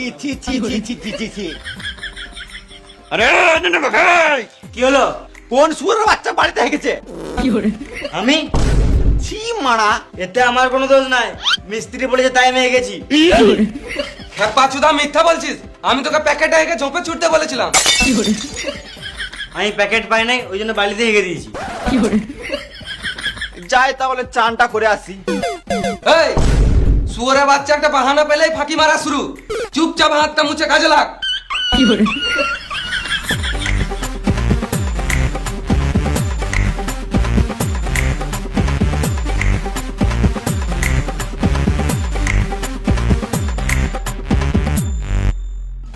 ছি ছি ছি ছি ছি ছি ছি। আরে না ভাই, কি হলো? কোন সুরের বাচ্চা বাড়িতে হেগেছে? আমি? ছি মারা। এতে আমার কোনো দোষ নাই, মিস্ত্রি বলেছে তাই আমি গেছি। পাঁচুদা মিথ্যা বলছিস, আমি তোকে প্যাকেটে হেগে ঝোপে ছুটতে বলেছিলাম। আমি প্যাকেট পাই নাই, ওই জন্য বাড়িতে হেগে দিয়েছি। যাই তাহলে চানটা করে আসি। এই শুয়োরে বাচ্চা একটা বাহানা পেলেই ফাঁকি মারা শুরু। চুপচাপ হাতটা মুছে কাজে লাগ।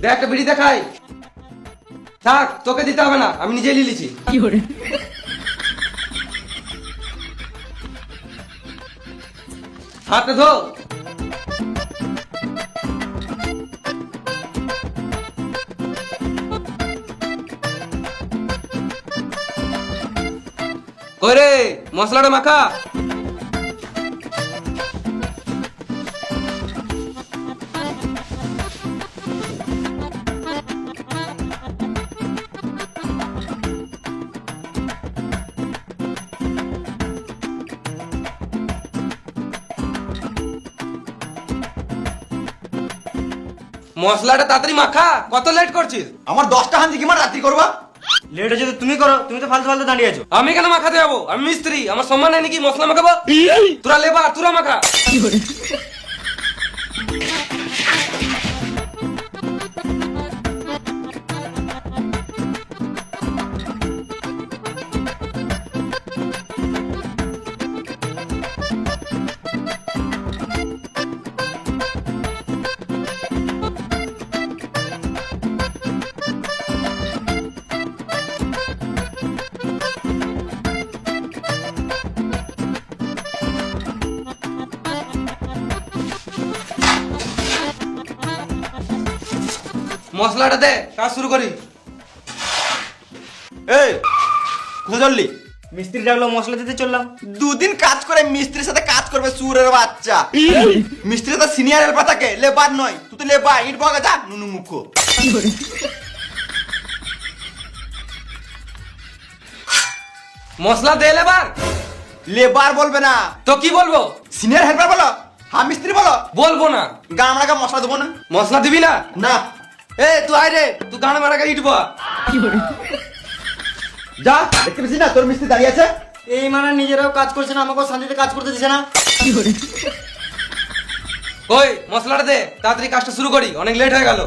দেখ একটা বিড়ি দেখাই। থাক, তোকে দিতে হবে না, আমি নিজেই লিলিছি। হাতে ধো। ওরে মশলাটা মাখা। মশলাটা তাড়াতাড়ি মাখা, কত লেট করছিস? আমার 10টা হান্দি কি মার রাত্রি করবা? লেট হচ্ছে তো তুমি করো, তুমি তো ফালতু ফালতু দাঁড়িয়ে আছো। আমি কেন মাখাতে যাবো? আমি মিস্ত্রি, আমার সম্মান নেই নাকি মশলা মাখাবো? তোরা লেবার, তোরা মাখা। মশলাটা দে, কাজ শুরু করি। এই কোথায় চললি? মিস্ত্রি ডাকলো, মশলা দিতে চললাম। দুদিন কাজ করে মিস্ত্রির সাথে কাজ করবে সুরের বাচ্চা। মিস্ত্রি তো সিনিয়র হেল্পার থাকে, লেবার নয়। তুই তো লেবার, ইট বগা যা নুনু মুখ। মশলা দে লেবার। লেবার বলবে না, তো কি বলবো? সিনিয়র হেল্পার বলো, হ্যাঁ মিস্ত্রি বলো। বলবো না। গান মারাকে মশলা দেবো না। মশলা দিবি না? না এ তুই আয় রে, তুই গান মারাকে ইটবো। যা, দেখতে পেয়েছিস না তোর মিস্ত্রি দাঁড়িয়ে আছে? এই মানে নিজেরাও কাজ করছে না, আমাকেও শান্তিতে কাজ করতে দিছে না। ওই মশলাটা দে, তাড়াতাড়ি কাজটা শুরু করি, অনেক লেট হয়ে গেল।